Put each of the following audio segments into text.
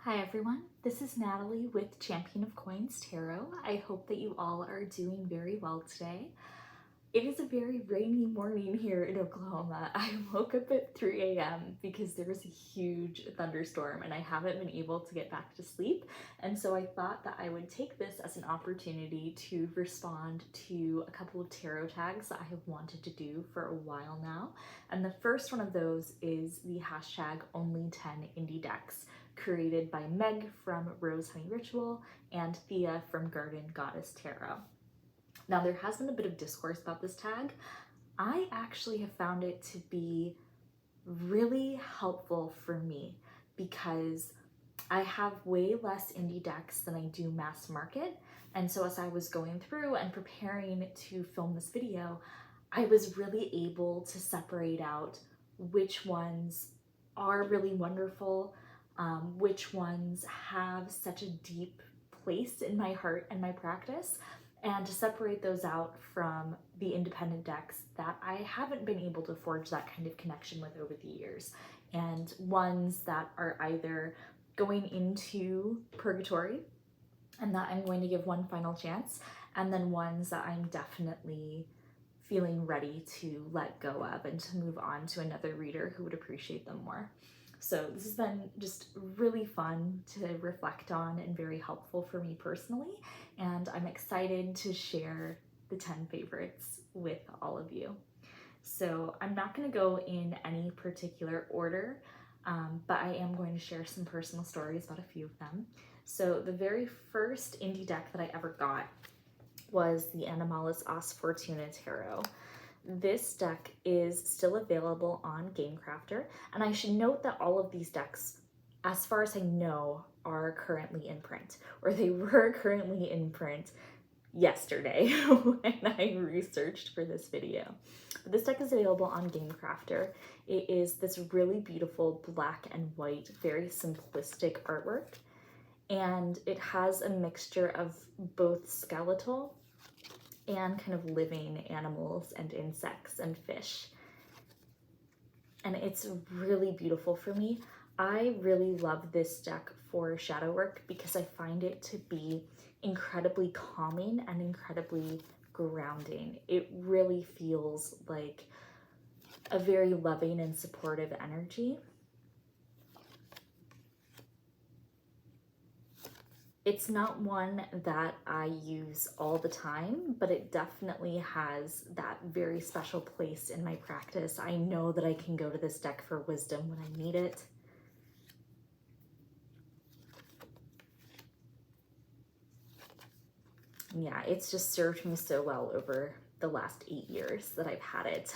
Hi everyone, this is Natalie with Champion of Coins Tarot. I hope that you all are doing very well today. It is a very rainy morning here in Oklahoma. I woke up at 3 a.m. because there was a huge thunderstorm and I haven't been able to get back to sleep. And so I thought that I would take this as an opportunity to respond to a couple of tarot tags that I have wanted to do for a while now. And the first one of those is the hashtag only10indie decks, created by Meg from Rose Honey Ritual and Thea from Garden Goddess Tarot. Now, there has been a bit of discourse about this tag. I actually have found it to be really helpful for me because I have way less indie decks than I do mass market. And so as I was going through and preparing to film this video, I was really able to separate out which ones are really wonderful, which ones have such a deep place in my heart and my practice, and to separate those out from the independent decks that I haven't been able to forge that kind of connection with over the years, and ones that are either going into purgatory and that I'm going to give one final chance, and then ones that I'm definitely feeling ready to let go of and to move on to another reader who would appreciate them more. So this has been just really fun to reflect on and very helpful for me personally, and I'm excited to share the 10 favorites with all of you. So I'm not going to go in any particular order, but I am going to share some personal stories about a few of them. So the very first indie deck that I ever got was the Animalis As Fortuna Tarot. This deck is still available on GameCrafter, and I should note that all of these decks, as far as I know, are currently in print, or they were currently in print yesterday when I researched for this video. But this deck is available on GameCrafter. It is this really beautiful black and white, very simplistic artwork, and it has a mixture of both skeletal and kind of living animals and insects and fish. And it's really beautiful for me. I really love this deck for shadow work because I find it to be incredibly calming and incredibly grounding. It really feels like a very loving and supportive energy. It's not one that I use all the time, but it definitely has that very special place in my practice. I know that I can go to this deck for wisdom when I need it. Yeah, it's just served me so well over the last 8 years that I've had it.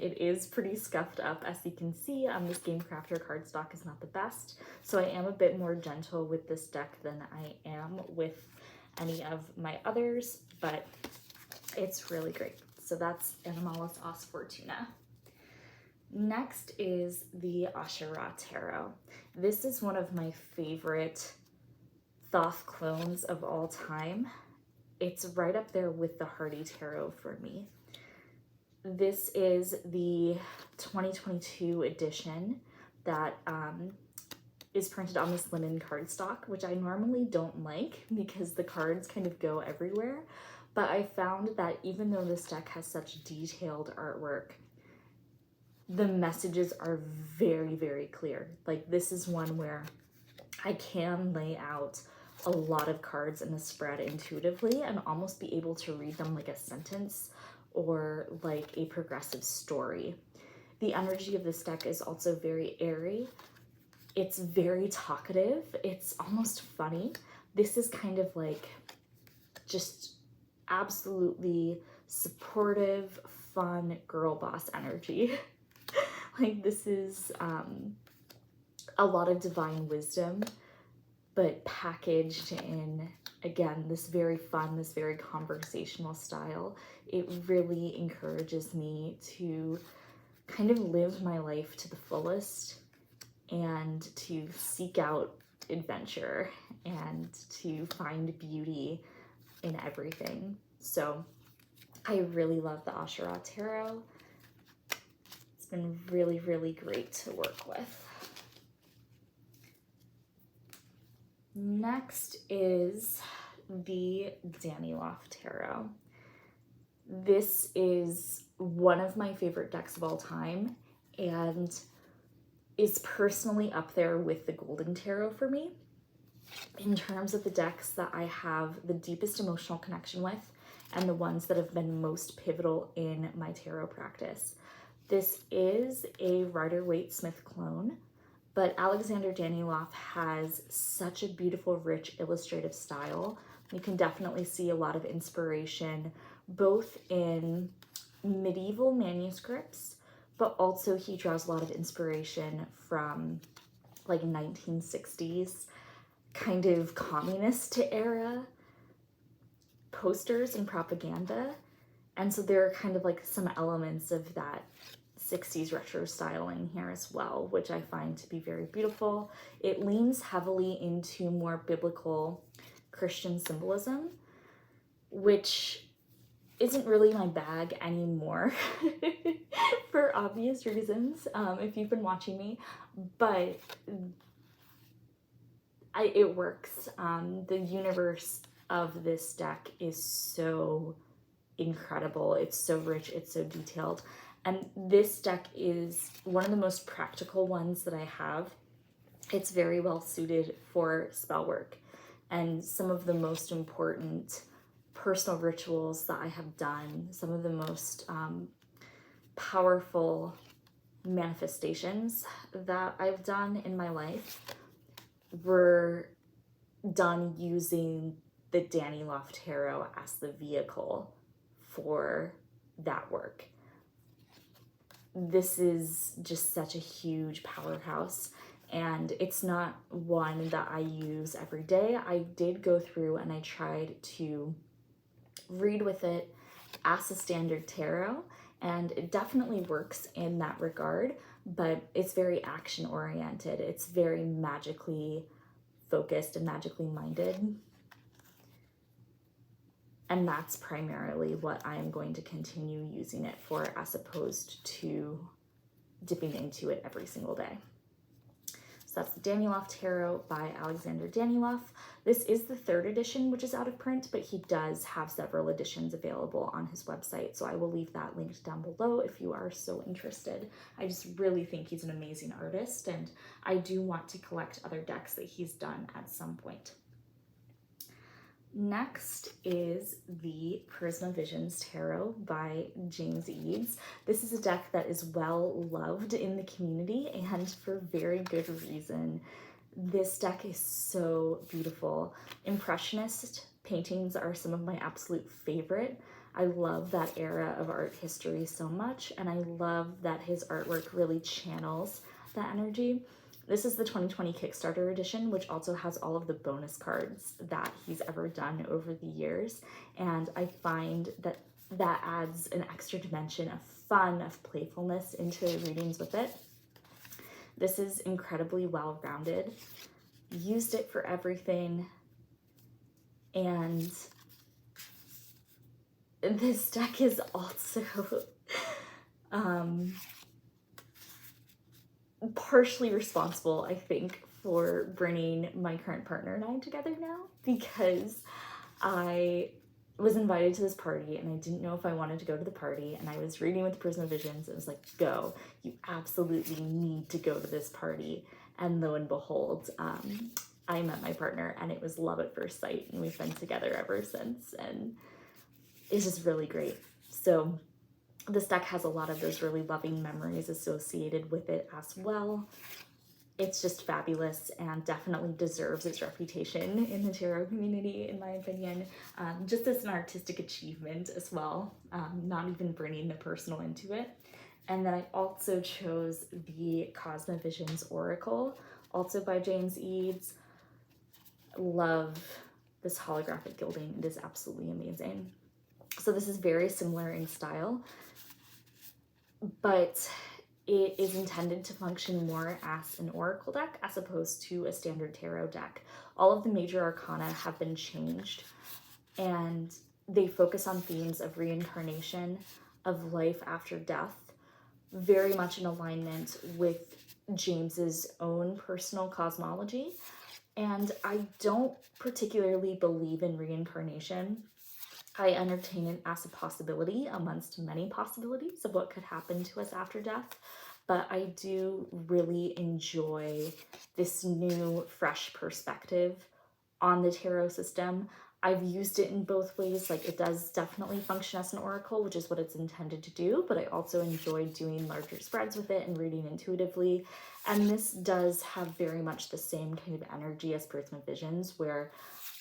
It is pretty scuffed up, as you can see. This GameCrafter cardstock is not the best, so I am a bit more gentle with this deck than I am with any of my others, but it's really great. So that's Animalis As Fortuna. Next is the Ashera Tarot. This is one of my favorite Thoth clones of all time. It's right up there with the Hardy Tarot for me. This is the 2022 edition that is printed on this linen cardstock, which I normally don't like because the cards kind of go everywhere. But I found that even though this deck has such detailed artwork, the messages are very, very clear. Like, this is one where I can lay out a lot of cards in the spread intuitively and almost be able to read them like a sentence or like a progressive story. The energy of this deck is also very airy. It's very talkative. It's almost funny. This is kind of like just absolutely supportive, fun girl boss energy. Like, this is a lot of divine wisdom, but packaged in, again, this very fun, this very conversational style. It really encourages me to kind of live my life to the fullest and to seek out adventure and to find beauty in everything. So I really love the Ashera Tarot. It's been really, really great to work with. Next is the Daniloff Tarot. This is one of my favorite decks of all time and is personally up there with the Golden Tarot for me in terms of the decks that I have the deepest emotional connection with and the ones that have been most pivotal in my tarot practice. This is a Rider-Waite-Smith clone, but Alexander Daniloff has such a beautiful, rich, illustrative style. You can definitely see a lot of inspiration both in medieval manuscripts, but also he draws a lot of inspiration from like 1960s kind of communist era posters and propaganda. And so there are kind of like some elements of that 60s retro styling here as well, which I find to be very beautiful. It leans heavily into more biblical Christian symbolism, which isn't really my bag anymore for obvious reasons, if you've been watching me, but it works. The universe of this deck is so incredible. It's so rich, it's so detailed. And this deck is one of the most practical ones that I have. It's very well suited for spell work. And some of the most important personal rituals that I have done, some of the most powerful manifestations that I've done in my life were done using the Daniloff Tarot as the vehicle for that work. This is just such a huge powerhouse, and it's not one that I use every day. I did go through and I tried to read with it as a standard tarot, and it definitely works in that regard, but it's very action oriented. It's very magically focused and magically minded. And that's primarily what I am going to continue using it for, as opposed to dipping into it every single day. So that's the Daniloff Tarot by Alexander Daniloff. This is the 3rd edition, which is out of print, but he does have several editions available on his website. So I will leave that linked down below if you are so interested. I just really think he's an amazing artist, and I do want to collect other decks that he's done at some point. Next is the Prisma Visions Tarot by James Eads. This is a deck that is well loved in the community, and for very good reason. This deck is so beautiful. Impressionist paintings are some of my absolute favorite. I love that era of art history so much, and I love that his artwork really channels that energy. This is the 2020 Kickstarter edition, which also has all of the bonus cards that he's ever done over the years. And I find that that adds an extra dimension of fun, of playfulness into readings with it. This is incredibly well-rounded. Used it for everything. And this deck is also partially responsible, I think, for bringing my current partner and I together now, because I was invited to this party and I didn't know if I wanted to go to the party, and I was reading with Prisma Visions. It was like, go, you absolutely need to go to this party. And lo and behold, I met my partner, and it was love at first sight, and we've been together ever since, and it's just really great. So this deck has a lot of those really loving memories associated with it as well. It's just fabulous and definitely deserves its reputation in the tarot community, in my opinion, just as an artistic achievement as well, not even bringing the personal into it. And then I also chose the Cosmo Visions Oracle, also by James Eads. Love this holographic gilding. It is absolutely amazing. So this is very similar in style, but it is intended to function more as an oracle deck as opposed to a standard tarot deck. All of the major arcana have been changed, and they focus on themes of reincarnation, of life after death, very much in alignment with James's own personal cosmology. And I don't particularly believe in reincarnation. I entertain it as a possibility amongst many possibilities of what could happen to us after death. But I do really enjoy this new, fresh perspective on the tarot system. I've used it in both ways. Like, it does definitely function as an oracle, which is what it's intended to do, but I also enjoy doing larger spreads with it and reading intuitively. And this does have very much the same kind of energy as Prism of Visions, where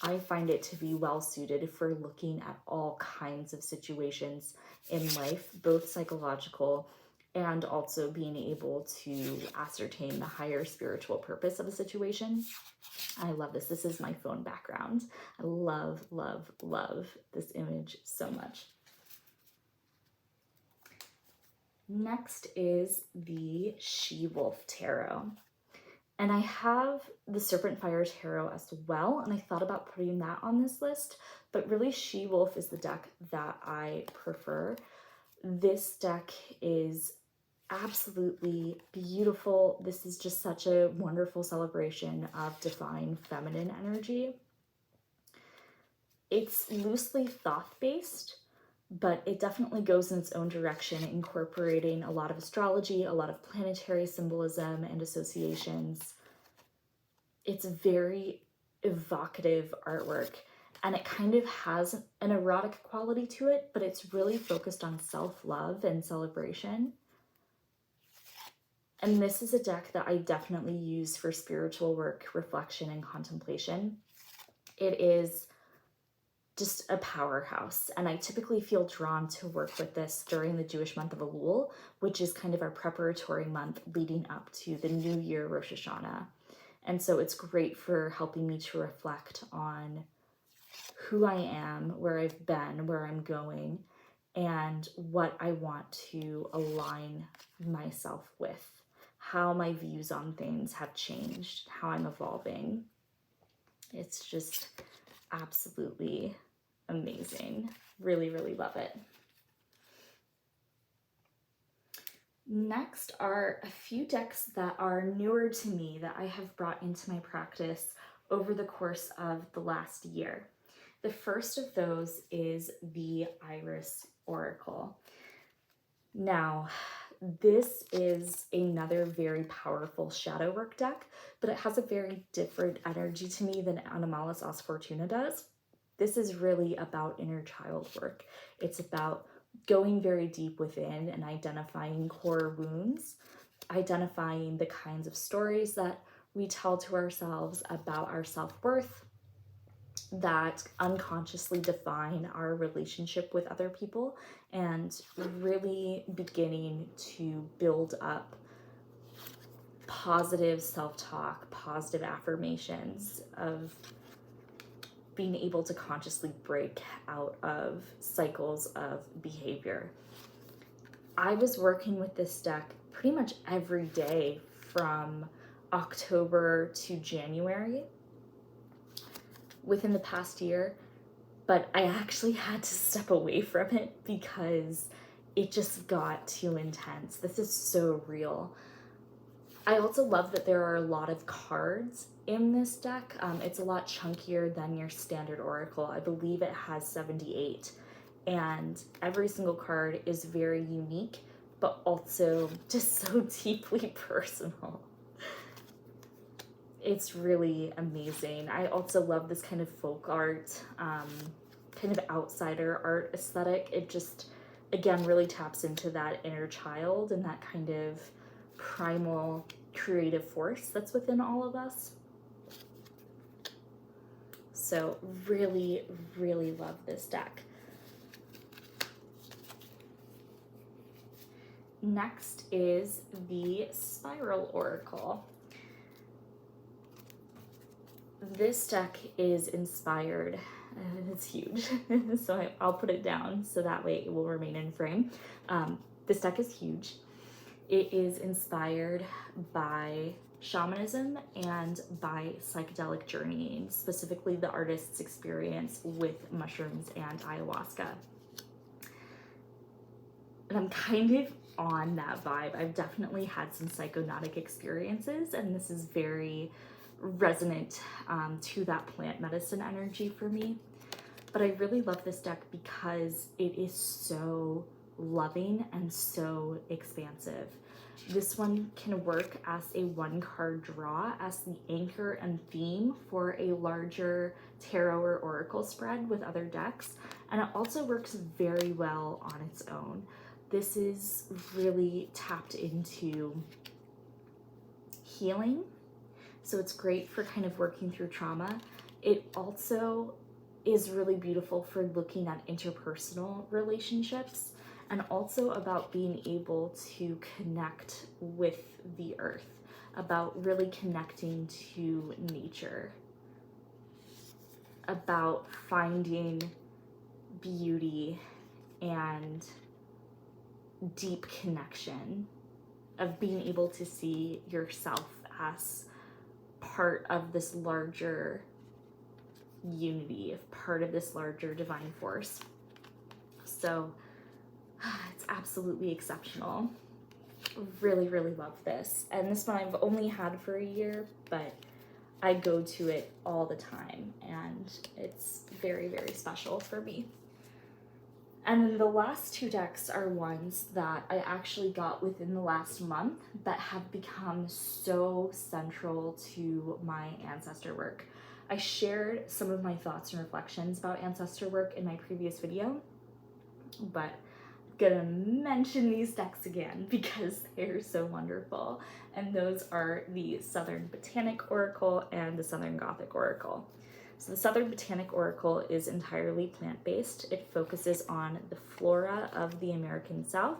I find it to be well suited for looking at all kinds of situations in life, both psychological and also being able to ascertain the higher spiritual purpose of a situation. I love this. This is my phone background. I love, love, love this image so much. Next is the She-Wolf Tarot. And I have the Serpent Fire Tarot as well, and I thought about putting that on this list, but really She-Wolf is the deck that I prefer. This deck is absolutely beautiful. This is just such a wonderful celebration of divine feminine energy. It's loosely Thoth-based, but it definitely goes in its own direction, incorporating a lot of astrology, a lot of planetary symbolism and associations. It's very evocative artwork, and it kind of has an erotic quality to it, but it's really focused on self-love and celebration. And this is a deck that I definitely use for spiritual work, reflection, and contemplation. It is just a powerhouse, and I typically feel drawn to work with this during the Jewish month of Elul, which is kind of our preparatory month leading up to the New Year, Rosh Hashanah. And so it's great for helping me to reflect on who I am, where I've been, where I'm going, and what I want to align myself with, how my views on things have changed, how I'm evolving. It's just absolutely amazing. Really, really love it. Next are a few decks that are newer to me that I have brought into my practice over the course of the last year. The first of those is the Iris Oracle. Now, this is another very powerful shadow work deck, but it has a very different energy to me than Animalis Os Fortuna does. This is really about inner child work. It's about going very deep within and identifying core wounds, identifying the kinds of stories that we tell to ourselves about our self-worth that unconsciously define our relationship with other people, and really beginning to build up positive self-talk, positive affirmations of being able to consciously break out of cycles of behavior. I was working with this deck pretty much every day from October to January within the past year, but I actually had to step away from it because it just got too intense. This is so real. I also love that there are a lot of cards in this deck. It's a lot chunkier than your standard oracle. I believe it has 78, and every single card is very unique, but also just so deeply personal. It's really amazing. I also love this kind of folk art, kind of outsider art aesthetic. It just, again, really taps into that inner child and that kind of primal creative force that's within all of us. So really, really love this deck. Next is the Spiral Oracle. This deck is inspired, it's huge, so I'll put it down so that way it will remain in frame. This deck is huge. It is inspired by shamanism and by psychedelic journeying, specifically the artist's experience with mushrooms and ayahuasca. And I'm kind of on that vibe. I've definitely had some psychonautic experiences, and this is very resonant to that plant medicine energy for me. But I really love this deck because it is so loving and so expansive. This one can work as a 1-card draw as the anchor and theme for a larger tarot or oracle spread with other decks, and it also works very well on its own. This is really tapped into healing, so it's great for kind of working through trauma. It also is really beautiful for looking at interpersonal relationships, and also about being able to connect with the earth, about really connecting to nature, about finding beauty and deep connection, of being able to see yourself as part of this larger unity, part of this larger divine force. So it's absolutely exceptional. Really, really love this. And this one I've only had for a year, but I go to it all the time, and it's very, very special for me. And then the last 2 decks are ones that I actually got within the last month that have become so central to my ancestor work. I shared some of my thoughts and reflections about ancestor work in my previous video, but I'm gonna mention these decks again because they're so wonderful. And those are the Southern Botanic Oracle and the Southern Gothic Oracle. So the Southern Botanic Oracle is entirely plant-based. It focuses on the flora of the American South,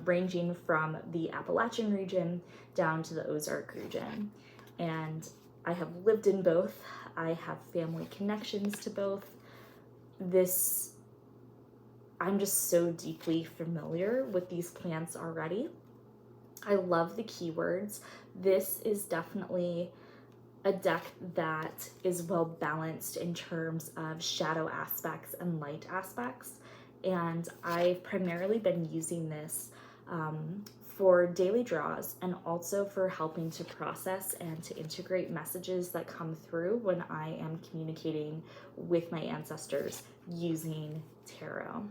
ranging from the Appalachian region down to the Ozark region. And I have lived in both. I have family connections to both. I'm just so deeply familiar with these plants already. I love the keywords. This is definitely a deck that is well balanced in terms of shadow aspects and light aspects. And I've primarily been using this for daily draws, and also for helping to process and to integrate messages that come through when I am communicating with my ancestors using tarot.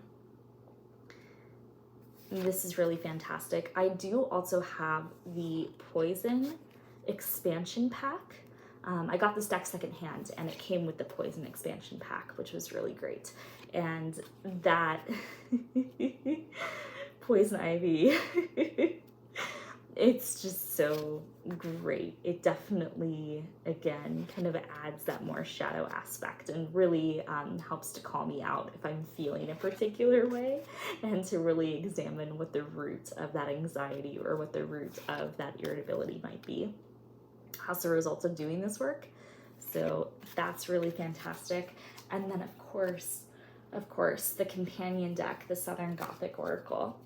This is really fantastic. I do also have the Poison expansion pack. I got this deck secondhand, and it came with the Poison expansion pack, which was really great. And that Poison Ivy, it's just so great. It definitely, again, kind of adds that more shadow aspect, and really helps to call me out if I'm feeling a particular way, and to really examine what the root of that anxiety or what the root of that irritability might be as a result of doing this work. So that's really fantastic. And then of course, the companion deck, the Southern Gothic Oracle.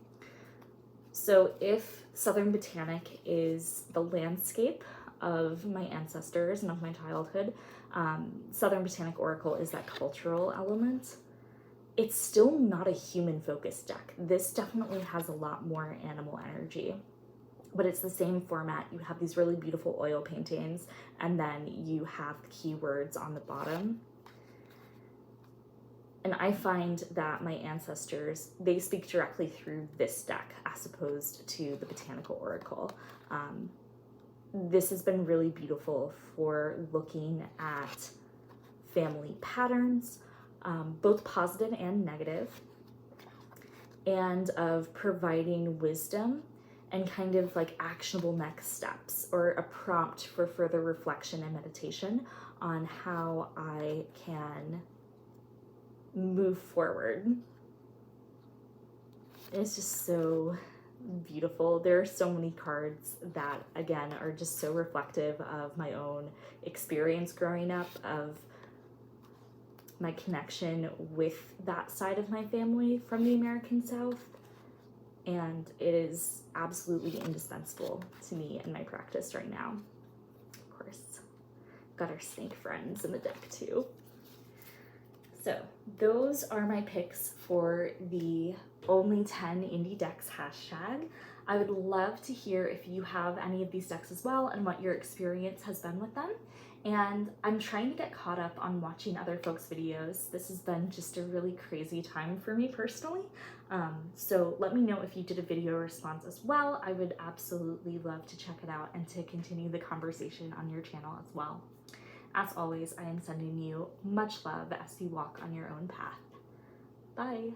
So if Southern Botanic is the landscape of my ancestors and of my childhood, Southern Botanic Oracle is that cultural element. It's still not a human-focused deck. This definitely has a lot more animal energy, but it's the same format. You have these really beautiful oil paintings, and then you have keywords on the bottom. And I find that my ancestors, they speak directly through this deck as opposed to the Botanical Oracle. This has been really beautiful for looking at family patterns, both positive and negative, and of providing wisdom and kind of like actionable next steps, or a prompt for further reflection and meditation on how I can move forward. It's just so beautiful. There are so many cards that, again, are just so reflective of my own experience growing up, of my connection with that side of my family from the American South. And it is absolutely indispensable to me in my practice right now. Of course, got our snake friends in the deck too. So those are my picks for the Only 10 Indie Decks hashtag. I would love to hear if you have any of these decks as well and what your experience has been with them. And I'm trying to get caught up on watching other folks' videos. This has been just a really crazy time for me personally. So let me know if you did a video response as well. I would absolutely love to check it out and to continue the conversation on your channel as well. As always, I am sending you much love as you walk on your own path. Bye.